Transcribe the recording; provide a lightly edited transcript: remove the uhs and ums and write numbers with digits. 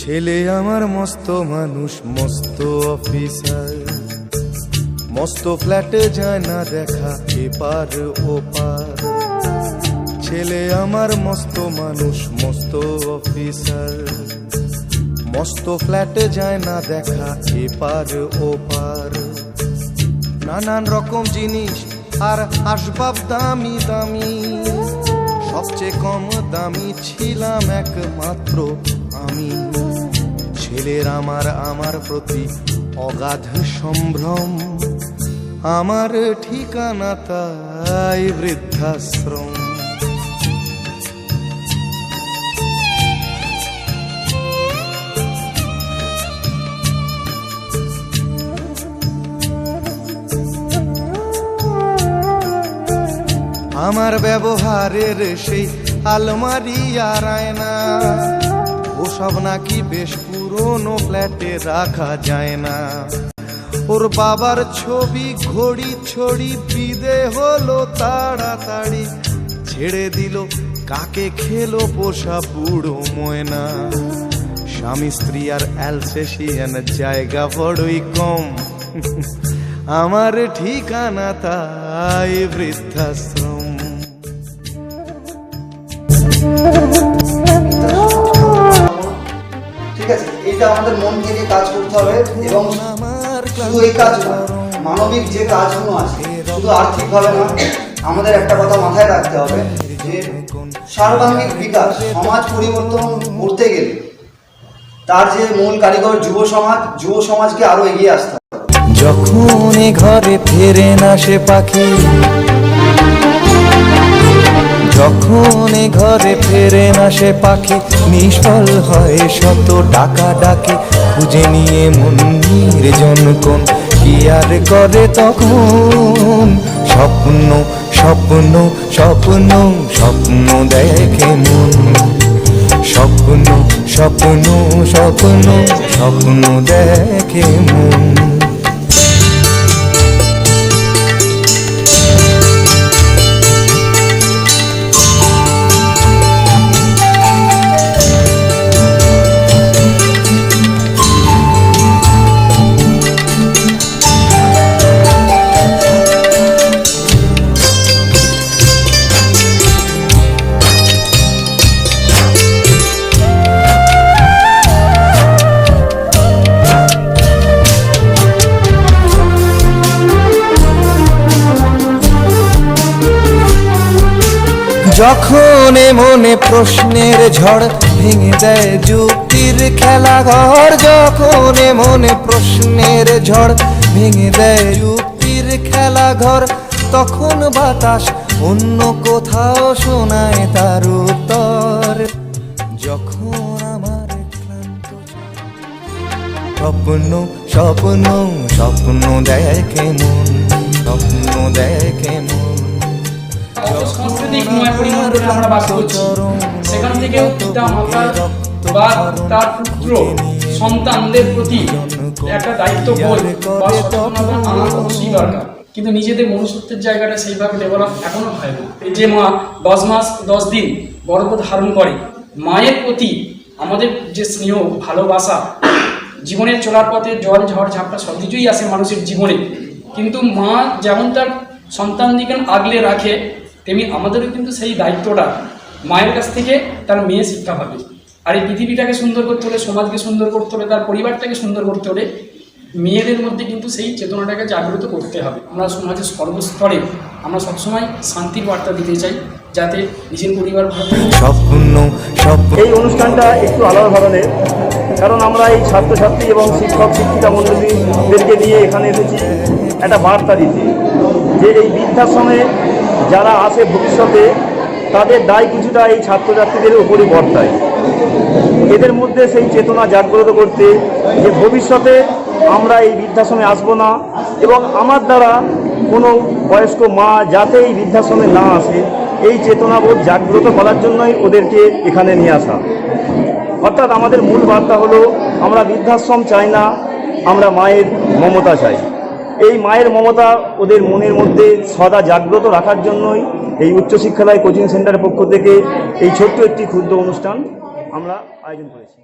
ছেলে আমার মস্ত মানুষ, মস্ত অফিসার, মস্ত ফ্ল্যাটে যায় না দেখা এপার ওপার। ছেলে আমার মস্ত মানুষ, মস্ত অফিসার, মস্ত ফ্ল্যাটে যায় না দেখা এপার ওপার। নানান রকম জিনিস আর আসবাব দামি দামি, সবচেয়ে কম দামি ছিলাম একমাত্র আমি। ছেলের আমার প্রতি অগাধ সম্ভ্রম, আমার ঠিকানা তাই বৃদ্ধাশ্রম। আমার ব্যবহারের সেই আলমারি আর আয়না, ওসব নাকি বেশ পুরনো ফ্ল্যাটে রাখা যায় না। ওর বাবার ছবি ঘড়ি ছড়ি বিদে হলো তাড়াতাড়ি, ছেড়ে দিল কাকে খেলো পোষা বুড়ো ময়না। স্বামী স্ত্রী আর অ্যালসেশিয়ান জায়গা বড়ই কম, আমার ঠিকানা তাই বৃদ্ধাশ্রম। ঠিক আছে, এটা আমাদের মন থেকে কাজ করতে হবে এবং শুধু এই কাজ না, মানবিক যে কাজগুলো আছে শুধু আর্থিকভাবে না, আমাদের একটা কথা মাথায় রাখতে হবে যে সার্বাঙ্গিক বিকাশ, সমাজ পরিবর্তন করতে গেলে তার যে মূল কারিগর যুব সমাজ, যুব সমাজকে আরো এগিয়ে আসতে হবে। যখন ঘরে ফেরে না সে পাখি, যখন ঘরে ফেরে না সে পাখি, নিষ্ফল হয় শত ডাকা ডাকি। খুঁজে নিয়ে মন নির্জন কোন কি আর করে তখন, স্বপ্ন স্বপ্ন স্বপ্ন স্বপ্ন দেখে মন, স্বপ্ন স্বপ্ন স্বপ্ন স্বপ্ন দেখে মন। যখন মনে প্রশ্নের ঝড় ভেঙে দেয় যুক্তির খেলাঘর, যখন মনে প্রশ্নের ঝড় ভেঙে দেয় যুক্তির খেলাঘর, তখন বাতাস অন্য কোথাও শোনায় তার উত্তর। যখন আমার ক্লান্ত স্বপ্ন স্বপ্ন স্বপ্ন দেখে মন, স্বপ্ন দেখে মন। সাংস্কৃতিক নয় পরিমণ্ডলে আমরা বাস করছি, সেখান থেকেও পিতা মাতা বা তার পুত্র সন্তানদের প্রতি একটা দায়িত্ববোধ বা সচেতনতা আনা অবশ্যই দরকার। কিন্তু নিজেদের মনুষ্যত্বের জায়গাটা সেইভাবে ডেভেলপ এখনো হয় না। এই যে মা 10 মাস 10 দিন গর্ভ ধারণ করে, মায়ের প্রতি আমাদের যে স্নেহ ভালোবাসা, জীবনের চলার পথে জল ঝড় ঝাপটা সব কিছুই আসে মানুষের জীবনে, কিন্তু মা যেমন তার সন্তানদিকে আগলে রাখে, তেমনি আমাদেরও কিন্তু সেই দায়িত্বটা মায়ের কাছ থেকে তার মেয়ে শিক্ষা পাবে। আর এই পৃথিবীটাকে সুন্দর করতে হলে, সমাজকে সুন্দর করতে হলে, তার পরিবারটাকে সুন্দর করতে হলে মেয়েদের মধ্যে কিন্তু সেই চেতনাটাকে জাগ্রত করতে হবে। আমরা সমাজের সর্বস্তরে আমরা সবসময় শান্তির বার্তা দিতে চাই, যাতে নিজের পরিবার ভালো থাকে। এই অনুষ্ঠানটা একটু আলাদা ধরনের, কারণ আমরা এই ছাত্রছাত্রী এবং শিক্ষক শিক্ষিকা মণ্ডলীদেরকে নিয়ে এখানে এসেছি একটা বার্তা দিতে, যে এই বৃদ্ধাশ্রমে যারা আসে ভবিষ্যতে তাদের দায় কিছুটা এই ছাত্রছাত্রীদের উপরই বর্তায়। এদের মধ্যে সেই চেতনা জাগ্রত করতে যে ভবিষ্যতে আমরা এই বৃদ্ধাশ্রমে আসবো না এবং আমার দ্বারা কোনো বয়স্ক মা যাতে এই বৃদ্ধাশ্রমে না আসে, এই চেতনাবোধ জাগ্রত করার জন্যই ওদেরকে এখানে নিয়ে আসা। অর্থাৎ আমাদের মূল বার্তা হলো, আমরা বৃদ্ধাশ্রম চাই না, আমরা মায়ের মমতা চাই। এই মায়ের মমতা ওদের মনের মধ্যে সদা জাগ্রত রাখার জন্যই এই উচ্চশিক্ষালয় কোচিং সেন্টারের পক্ষ থেকে এই ছোট্ট একটি ক্ষুদ্র অনুষ্ঠান আমরা আয়োজন করেছি।